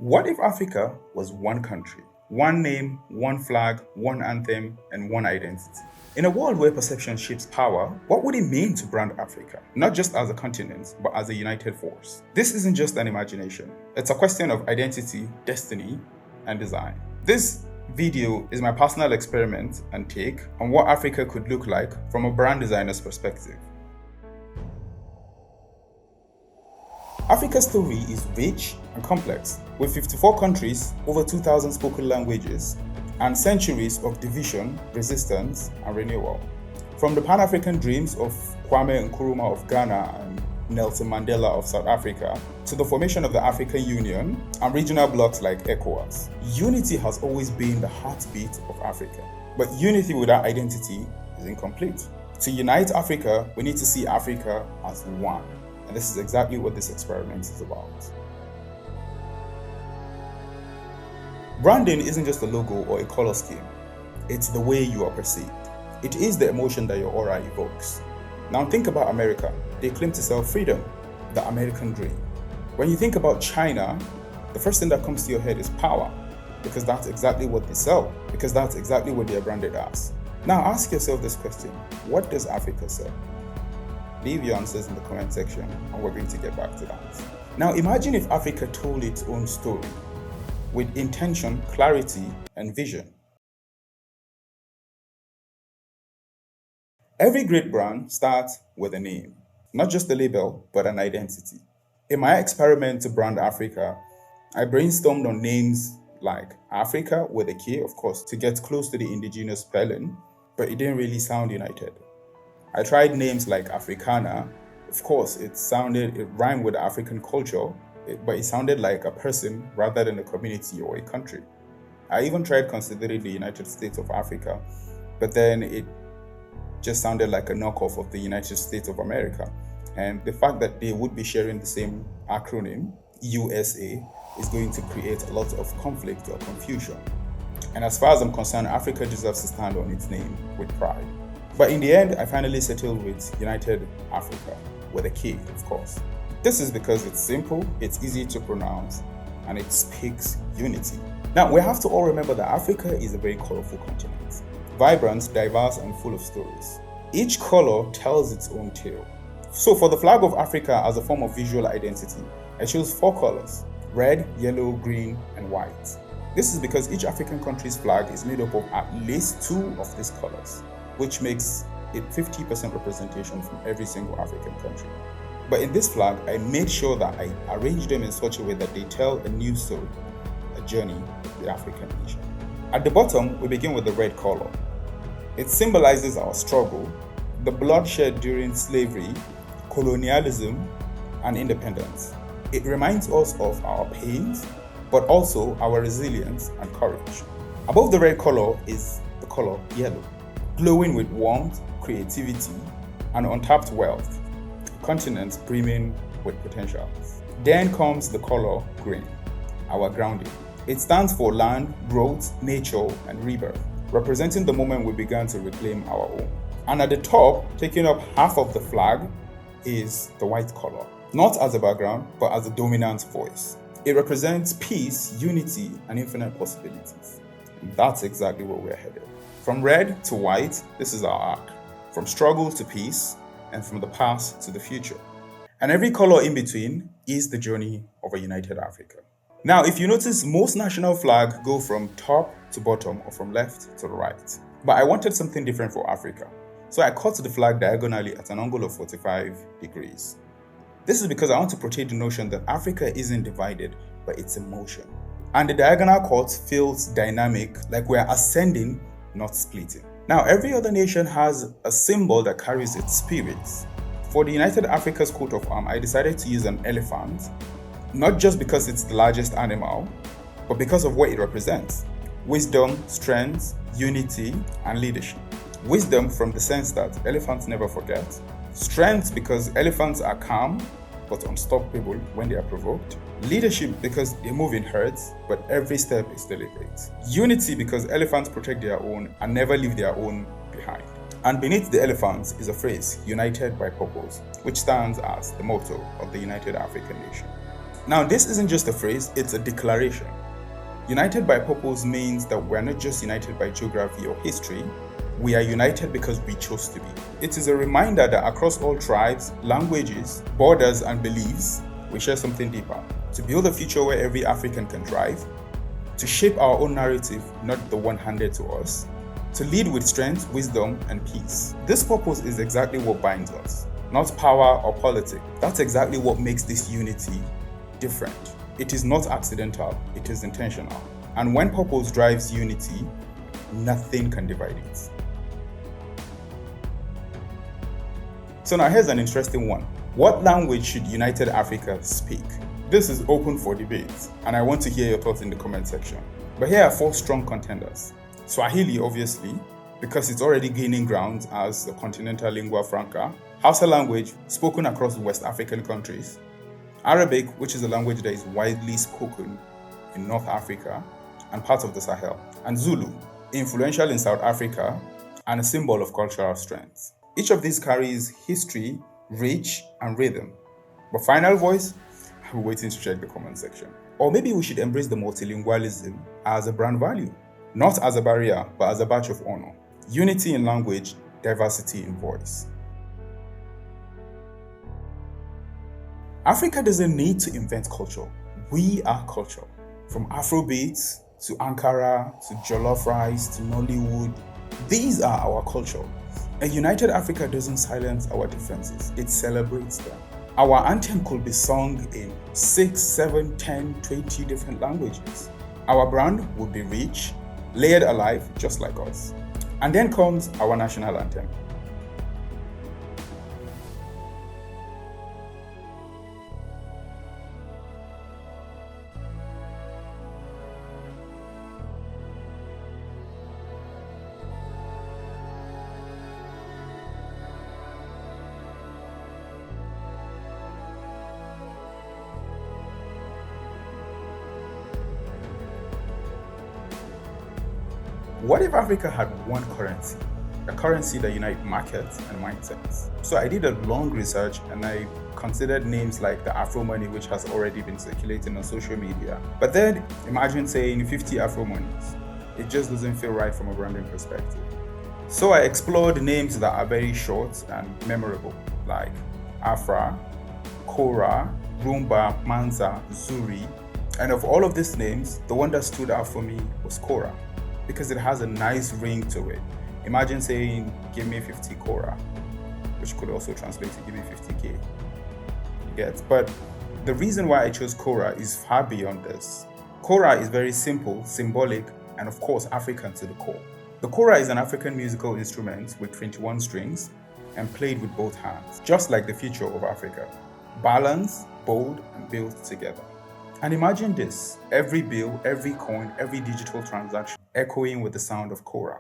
What if Africa was one country? One name, one flag, one anthem, and one identity. In a world where perception shapes power, what would it mean to brand Africa? Not just as a continent, but as a united force. This isn't just an imagination. It's a question of identity, destiny, and design. This video is my personal experiment and take on what Africa could look like from a brand designer's perspective. Africa's story is rich and complex, with 54 countries, over 2,000 spoken languages, and centuries of division, resistance, and renewal. From the Pan-African dreams of Kwame Nkrumah of Ghana and Nelson Mandela of South Africa, to the formation of the African Union and regional blocs like ECOWAS, unity has always been the heartbeat of Africa. But unity without identity is incomplete. To unite Africa, we need to see Africa as one. And this is exactly what this experiment is about. Branding isn't just a logo or a color scheme. It's the way you are perceived. It is the emotion that your aura evokes. Now think about America. They claim to sell freedom, the American dream. When you think about China, the first thing that comes to your head is power, because that's exactly what they sell, because that's exactly what they are branded as. Now ask yourself this question: what does Africa sell? Leave your answers in the comment section and we're going to get back to that. Now imagine if Africa told its own story with intention, clarity, and vision. Every great brand starts with a name, not just a label, but an identity. In my experiment to brand Africa, I brainstormed on names like Africa with a K, of course, to get close to the indigenous spelling, but it didn't really sound united. I tried names like Africana. Of course, it rhymed with African culture, but it sounded like a person rather than a community or a country. I even tried considering the United States of Africa, but then it just sounded like a knockoff of the United States of America. And the fact that they would be sharing the same acronym, USA, is going to create a lot of conflict or confusion. And as far as I'm concerned, Africa deserves to stand on its name with pride. But in the end, I finally settled with United Africa, with a K, of course. This is because it's simple, it's easy to pronounce, and it speaks unity. Now, we have to all remember that Africa is a very colorful continent. Vibrant, diverse, and full of stories. Each color tells its own tale. So for the flag of Africa as a form of visual identity, I chose 4 colors: red, yellow, green, and white. This is because each African country's flag is made up of at least 2 of these colors, which makes it 50% representation from every single African country. But in this flag, I made sure that I arranged them in such a way that they tell a new story, a journey of the African nation. At the bottom, we begin with the red color. It symbolizes our struggle, the bloodshed during slavery, colonialism, and independence. It reminds us of our pains, but also our resilience and courage. Above the red color is the color yellow, glowing with warmth, creativity, and untapped wealth, a continent brimming with potentials. Then comes the color green, our grounding. It stands for land, growth, nature, and rebirth, representing the moment we began to reclaim our own. And at the top, taking up half of the flag, is the white color, not as a background, but as a dominant voice. It represents peace, unity, and infinite possibilities. And that's exactly where we're headed. From red to white, this is our arc. From struggle to peace, and from the past to the future. And every color in between is the journey of a united Africa. Now, if you notice, most national flags go from top to bottom or from left to the right. But I wanted something different for Africa. So I cut the flag diagonally at an angle of 45 degrees. This is because I want to portray the notion that Africa isn't divided, but it's in motion. And the diagonal cut feels dynamic, like we're ascending, not splitting. Now, every other nation has a symbol that carries its spirits. For the United Africa's coat of arms, I decided to use an elephant, not just because it's the largest animal, but because of what it represents: wisdom, strength, unity, and leadership. Wisdom from the sense that elephants never forget. Strength because elephants are calm, but unstoppable when they are provoked. Leadership because they move in herds, but every step is deliberate. Unity because elephants protect their own and never leave their own behind. And beneath the elephants is a phrase, united by purpose, which stands as the motto of the United African Nation. Now, this isn't just a phrase, it's a declaration. United by purpose means that we're not just united by geography or history, we are united because we chose to be. It is a reminder that across all tribes, languages, borders, and beliefs, we share something deeper. To build a future where every African can thrive, to shape our own narrative, not the one handed to us, to lead with strength, wisdom, and peace. This purpose is exactly what binds us, not power or politics. That's exactly what makes this unity different. It is not accidental, it is intentional. And when purpose drives unity, nothing can divide it. So now here's an interesting one. What language should United Africa speak? This is open for debate, and I want to hear your thoughts in the comment section. But here are 4 strong contenders. Swahili, obviously, because it's already gaining ground as a continental lingua franca. Hausa language, spoken across West African countries. Arabic, which is a language that is widely spoken in North Africa and parts of the Sahel. And Zulu, influential in South Africa and a symbol of cultural strength. Each of these carries history, reach, and rhythm. But final voice? I'm waiting to check the comment section. Or maybe we should embrace the multilingualism as a brand value, not as a barrier, but as a badge of honor. Unity in language, diversity in voice. Africa doesn't need to invent culture. We are culture. From Afrobeats to Ankara to Jollof Rice to Nollywood, these are our culture. A united Africa doesn't silence our differences, it celebrates them. Our anthem could be sung in 6, 7, 10, 20 different languages. Our brand would be rich, layered alive, just like us. And then comes our national anthem. What if Africa had one currency? A currency that unites markets and mindsets. So I did a long research and I considered names like the Afro money, which has already been circulating on social media. But then imagine saying 50 Afro monies. It just doesn't feel right from a branding perspective. So I explored names that are very short and memorable, like Afra, Kora, Rumba, Manza, Zuri. And of all of these names, the one that stood out for me was Kora, because it has a nice ring to it. Imagine saying, give me 50 Kora, which could also translate to give me 50K. You get? But the reason why I chose Kora is far beyond this. Kora is very simple, symbolic, and of course African to the core. The Kora is an African musical instrument with 21 strings and played with both hands, just like the future of Africa. Balanced, bold, and built together. And imagine this, every bill, every coin, every digital transaction echoing with the sound of Kora,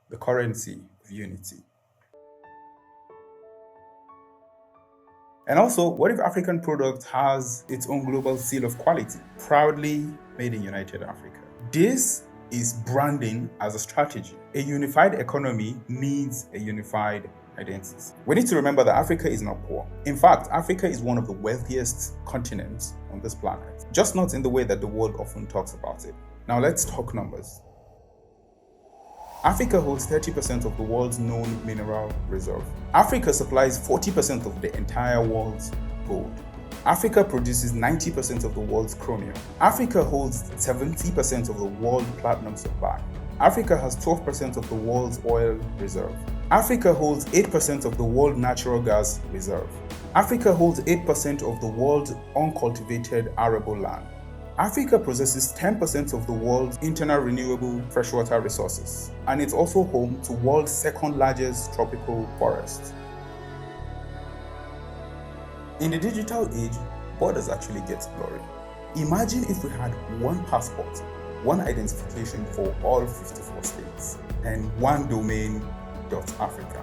the currency of unity. And also, what if African product has its own global seal of quality, proudly made in United Africa? This is branding as a strategy. A unified economy needs a unified identity. We need to remember that Africa is not poor. In fact, Africa is one of the wealthiest continents on this planet, just not in the way that the world often talks about it. Now let's talk numbers. Africa holds 30% of the world's known mineral reserve. Africa supplies 40% of the entire world's gold. Africa produces 90% of the world's chromium. Africa holds 70% of the world platinum supply. Africa has 12% of the world's oil reserve. Africa holds 8% of the world natural gas reserve. Africa holds 8% of the world's uncultivated arable land. Africa possesses 10% of the world's internal renewable freshwater resources, and it's also home to the world's second largest tropical forest. In the digital age, borders actually get blurry. Imagine if we had one passport, one identification for all 54 states, and one domain .africa.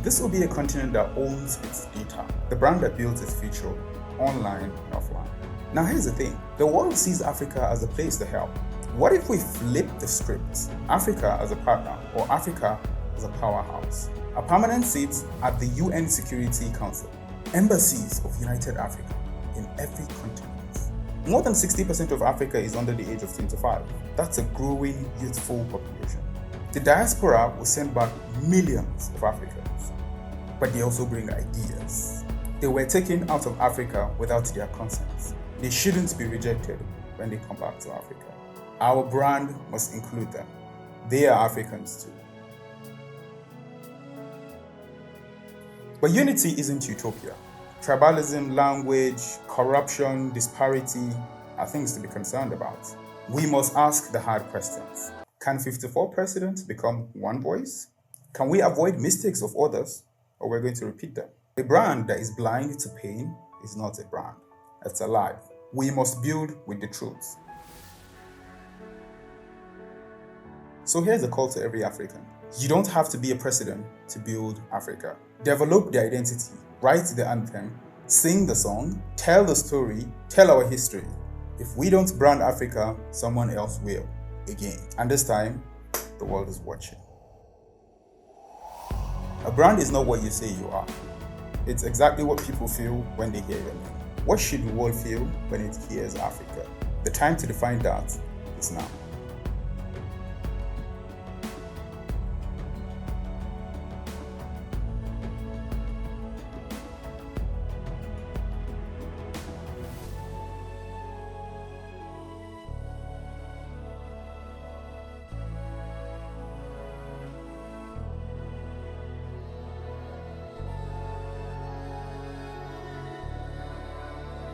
This will be a continent that owns its data, the brand that builds its future, online and offline. Now here's the thing, the world sees Africa as a place to help. What if we flip the script? Africa as a partner, or Africa as a powerhouse? A permanent seat at the UN Security Council. Embassies of United Africa in every continent. More than 60% of Africa is under the age of 25. That's a growing youthful population. The diaspora will send back millions of Africans, but they also bring ideas. They were taken out of Africa without their consent. They shouldn't be rejected when they come back to Africa. Our brand must include them. They are Africans too. But unity isn't utopia. Tribalism, language, corruption, disparity are things to be concerned about. We must ask the hard questions. Can 54 presidents become one voice? Can we avoid mistakes of others, or we're going to repeat them? A brand that is blind to pain is not a brand. It's a lie. We must build with the truth. So here's a call to every African. You don't have to be a president to build Africa. Develop the identity, write the anthem, sing the song, tell the story, tell our history. If we don't brand Africa, someone else will, again. And this time, the world is watching. A brand is not what you say you are. It's exactly what people feel when they hear your name. What should the world feel when it hears Africa? The time to define that is now.